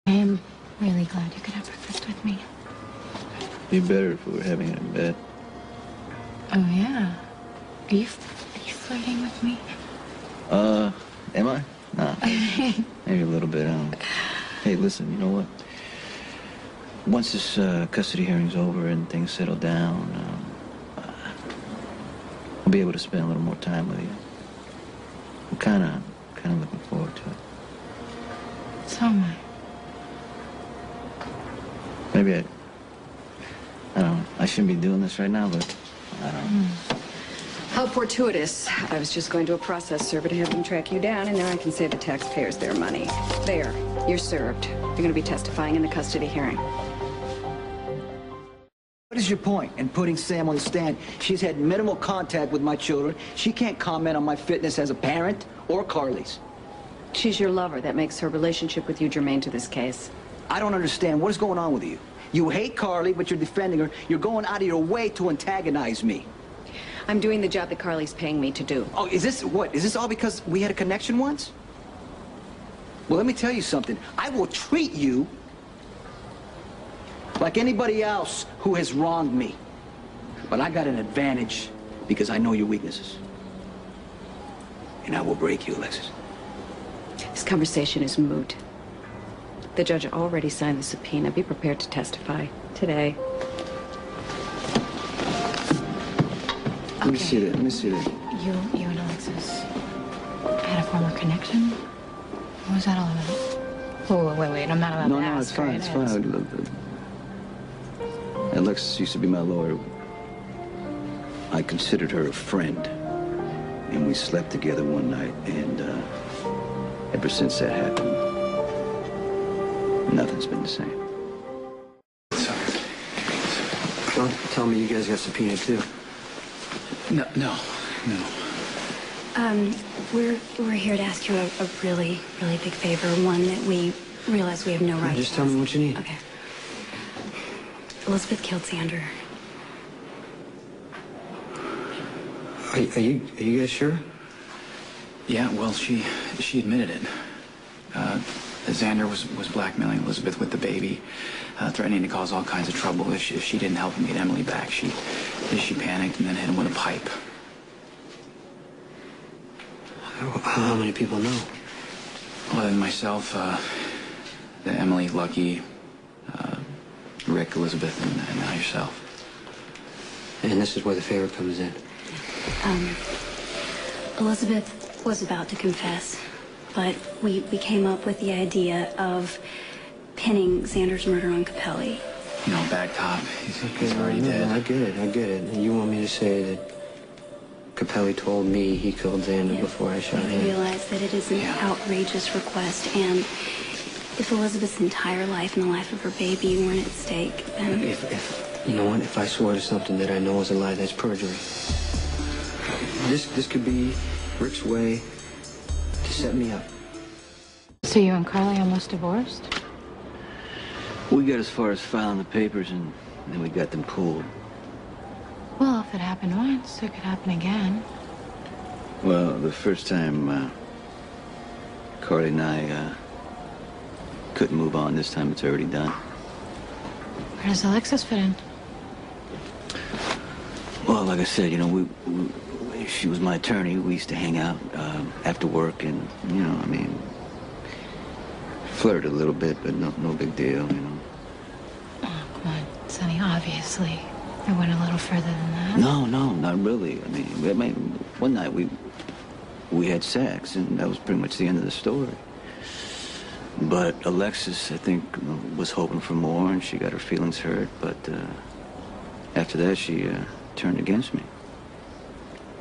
I am really glad you could have breakfast with me. Be better if we were having it in bed. Oh, yeah. Are you flirting with me? Am I? Nah. Maybe a little bit, I don't know. Hey, listen, you know what? Once this custody hearing's over and things settle down, I'll be able to spend a little more time with you. I'm kind of looking forward to it. So am I. Maybe I don't know. I shouldn't be doing this right now, but I don't know. How fortuitous. I was just going to a process server to have them track you down, and now I can save the taxpayers their money. There, you're served. You're going to be testifying in the custody hearing. What is your point in putting Sam on the stand? She's had minimal contact with my children. She can't comment on my fitness as a parent or Carly's. She's your lover. That makes her relationship with you germane to this case. I don't understand. What is going on with you? You hate Carly, but you're defending her. You're going out of your way to antagonize me. I'm doing the job that Carly's paying me to do. Oh, is this what? Is this all because we had a connection once? Well, let me tell you something. I will treat you like anybody else who has wronged me. But I got an advantage because I know your weaknesses. And I will break you, Alexis. This conversation is moot. The judge already signed the subpoena. Be prepared to testify today. Let me see that. Let me see that. You and Alexis had a former connection? What was that all about? Oh, wait. I'm not about to ask. It's fine. It's fine. Alexis used to be my lawyer. I considered her a friend. And we slept together one night, and ever since that happened, nothing's been the same. Don't tell me you guys got subpoenaed too. No. We're here to ask you a really, really big favor, one that we realize we have no right to. Just tell me what you need. Okay. Elizabeth killed Xander. Are you guys sure? Yeah, well, she admitted it. Xander was blackmailing Elizabeth with the baby, threatening to cause all kinds of trouble if she didn't help him get Emily back. She panicked and then hit him with a pipe. How many people know? Other than myself, Emily, Lucky, Rick, Elizabeth, and now yourself. And this is where the favor comes in. Elizabeth was about to confess, but we came up with the idea of pinning Xander's murder on Capelli. You know, bad cop. He's already dead. I get it. And you want me to say that Capelli told me he killed Xander before I shot him? I realize that it is an outrageous request, and if Elizabeth's entire life and the life of her baby weren't at stake, then... If you know what? If I swore to something that I know is a lie, that's perjury. This could be Rick's way to set me up. So you and Carly almost divorced? We got as far as filing the papers, and then we got them pulled. Well, if it happened once, it could happen again. Well, the first time Carly and I couldn't move on. This time it's already done. Where does Alexis fit in? Well, like I said, you know, she was my attorney. We used to hang out after work, and you know, I mean, flirted a little bit, but no big deal, you know. Oh, come on, Sonny. Obviously, I went a little further than that. No, not really. I mean, one night we had sex, and that was pretty much the end of the story. But Alexis, I think, was hoping for more, and she got her feelings hurt. But after that, she turned against me.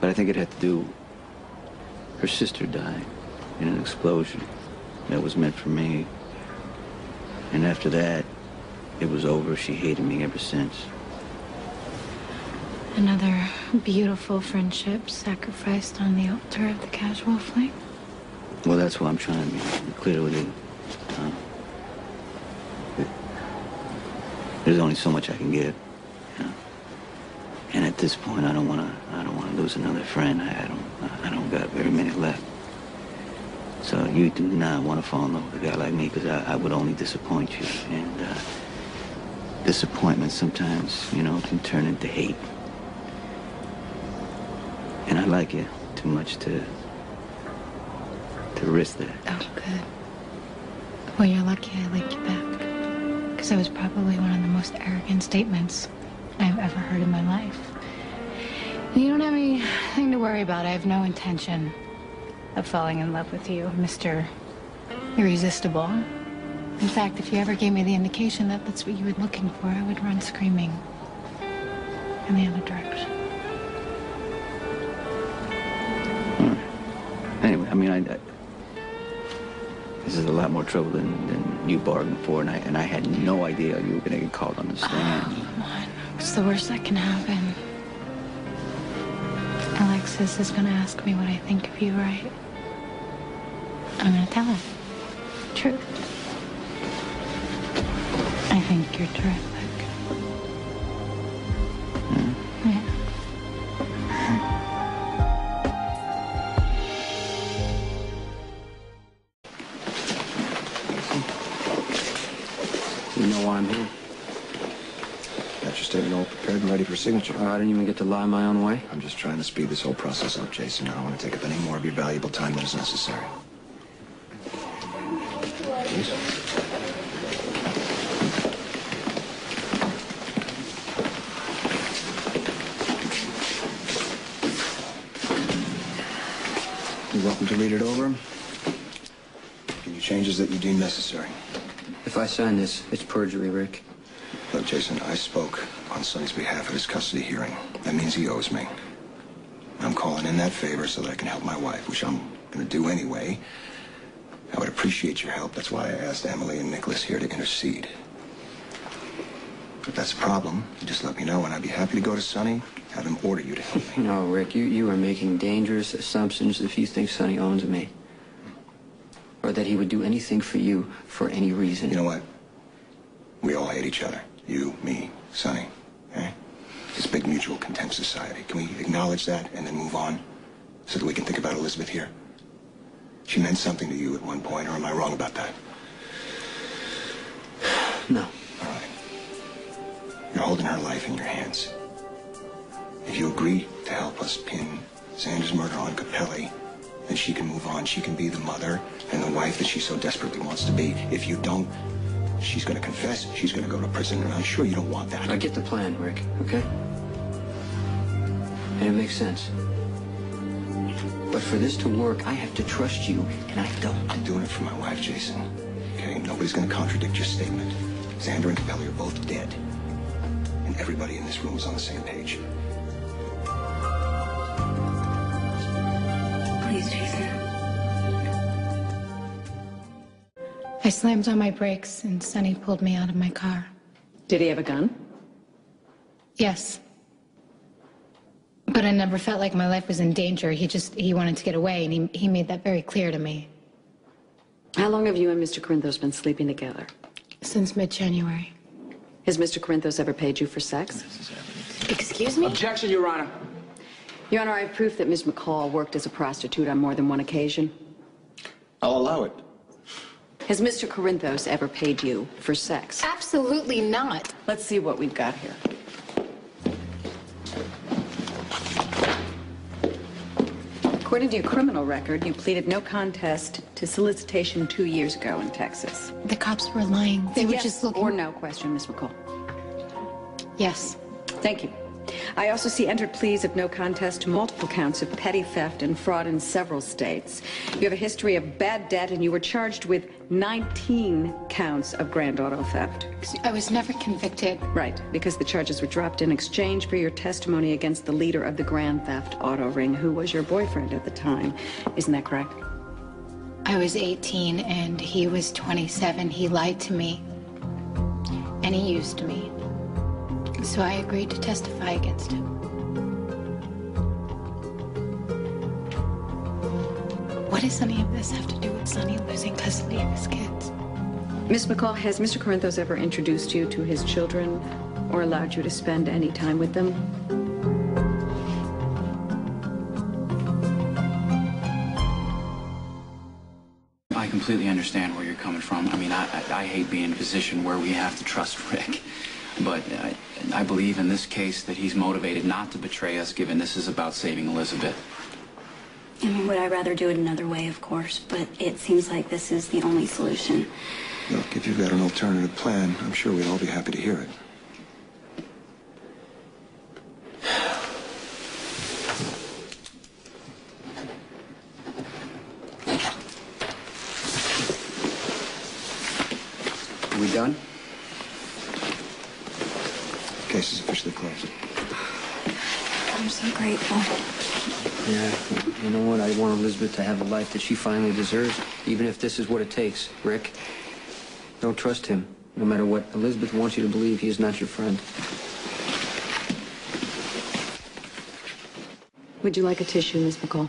But I think it had to do... Her sister died in an explosion that was meant for me. And after that, it was over. She hated me ever since. Another beautiful friendship sacrificed on the altar of the casual fling? Well, that's why I'm trying to be clear with you. There's only so much I can give, you know? And at this point, I don't want to lose another friend. I don't got very many left. So you do not want to fall in love with a guy like me, because I would only disappoint you. And disappointment sometimes, you know, can turn into hate. And I like you too much to risk that. Oh, good. Well, you're lucky I like you back. Because that was probably one of the most arrogant statements I've ever heard in my life. And you don't have anything to worry about. I have no intention of falling in love with you, Mr. Irresistible. In fact, if you ever gave me the indication that that's what you were looking for, I would run screaming in the other direction. Anyway, I mean, this is a lot more trouble than you bargained for, and I had no idea you were going to get called on the stand. Oh, come on. It's the worst that can happen. Alexis is going to ask me what I think of you, right? I'm going to tell her. Truth. I think you're terrific. Yeah. You know why I'm here? Got your statement all prepared and ready for signature. I didn't even get to lie my own way. I'm just trying to speed this whole process up, Jason. I don't want to take up any more of your valuable time than is necessary. Please. You're welcome to read it over. Any changes that you deem necessary. If I sign this, it's perjury, Rick. Look, Jason, I spoke on Sonny's behalf at his custody hearing. That means he owes me. I'm calling in that favor so that I can help my wife, which I'm going to do anyway. I would appreciate your help. That's why I asked Emily and Nicholas here to intercede. If that's a problem, you just let me know, and I'd be happy to go to Sonny, have him order you to help me. No, Rick, you are making dangerous assumptions if you think Sonny owns me. Or that he would do anything for you for any reason. You know what? We all hate each other. You, me, Sonny. Okay? This big mutual contempt society. Can we acknowledge that and then move on so that we can think about Elizabeth here? She meant something to you at one point, or am I wrong about that? No. All right. You're holding her life in your hands. If you agree to help us pin Xander's murder on Capelli, then she can move on. She can be the mother and the wife that she so desperately wants to be. If you don't, she's going to confess. She's going to go to prison, and I'm sure you don't want that. I get the plan, Rick, okay? And it makes sense. But for this to work, I have to trust you, and I don't. I'm doing it for my wife, Jason. Okay? Nobody's going to contradict your statement. Xander and Capelli are both dead. And everybody in this room is on the same page. Please, Jason. I slammed on my brakes and Sonny pulled me out of my car. Did he have a gun? Yes. But I never felt like my life was in danger. He wanted to get away, and he made that very clear to me. How long have you and Mr. Corinthos been sleeping together? Since mid-January. Has Mr. Corinthos ever paid you for sex? Excuse me? Objection, Your Honor. Your Honor, I have proof that Ms. McCall worked as a prostitute on more than one occasion. I'll allow it. Has Mr. Corinthos ever paid you for sex? Absolutely not. Let's see what we've got here. According to your criminal record, you pleaded no contest to solicitation 2 years ago in Texas. The cops were lying. They were Yes just looking. or no question, Ms. McCall. Yes. Thank you. I also see entered pleas of no contest to multiple counts of petty theft and fraud in several states. You have a history of bad debt, and you were charged with 19 counts of grand auto theft. I was never convicted. Right, because the charges were dropped in exchange for your testimony against the leader of the grand theft auto ring, who was your boyfriend at the time. Isn't that correct? I was 18 and he was 27. He lied to me. And he used me. So I agreed to testify against him. What does any of this have to do with Sonny losing custody of his kids? Miss McCall, has Mr. Corinthos ever introduced you to his children or allowed you to spend any time with them? completely understand where you're coming from. I mean, I hate being in a position where we have to trust Rick. But I believe in this case that he's motivated not to betray us, given this is about saving Elizabeth. I mean, would I rather do it another way, of course, but it seems like this is the only solution. Look, if you've got an alternative plan, I'm sure we'd all be happy to hear it. Are we done? Case is officially closed. I'm so grateful. Yeah, you know what? I want Elizabeth to have the life that she finally deserves, even if this is what it takes. Rick, don't trust him. No matter what Elizabeth wants you to believe, he is not your friend. Would you like a tissue, Miss McCall?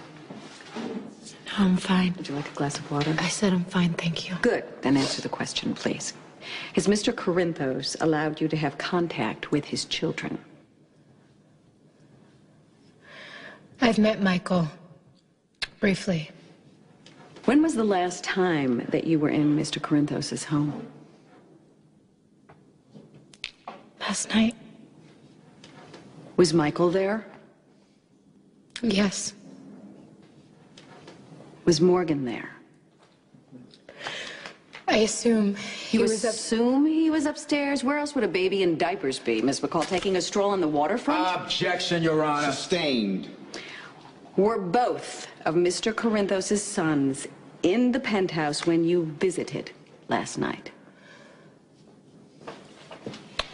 No, I'm fine. Would you like a glass of water? I said I'm fine, thank you. Good. Then answer the question, please. Has Mr. Corinthos allowed you to have contact with his children? I've met Michael. Briefly. When was the last time that you were in Mr. Corinthos' home? Last night. Was Michael there? Yes. Was Morgan there? I assume You assume he was upstairs? Where else would a baby in diapers be, Miss McCall? Taking a stroll on the waterfront? Objection, Your Honor. Sustained. Were both of Mr. Corinthos' sons in the penthouse when you visited last night?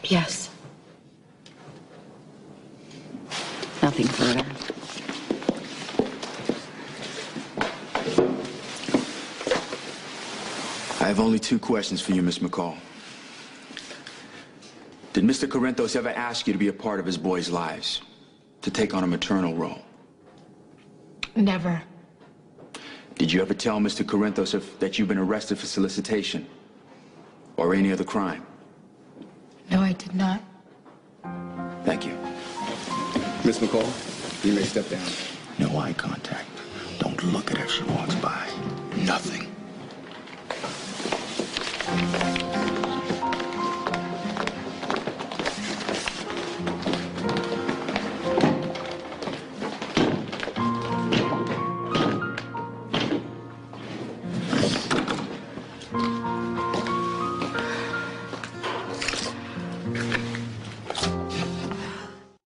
yes. Nothing further. I have only two questions for you, Miss McCall. Did Mr. Corinthos ever ask you to be a part of his boys' lives? To take on a maternal role? Never. Did you ever tell Mr. Corinthos that you've been arrested for solicitation? Or any other crime? No, I did not. Thank you. Miss McCall, you may step down. No eye contact. Don't look at her if she walks by. Nothing.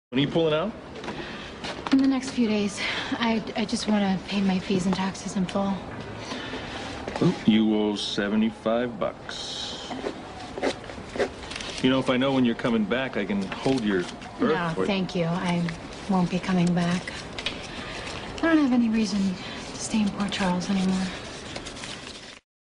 When are you pulling out? In the next few days, I just want to pay my fees and taxes in full. Well, you owe $75. You know, if I know when you're coming back, I can hold your berth No, for you. thank you. I won't be coming back. I don't have any reason to stay in Port Charles anymore.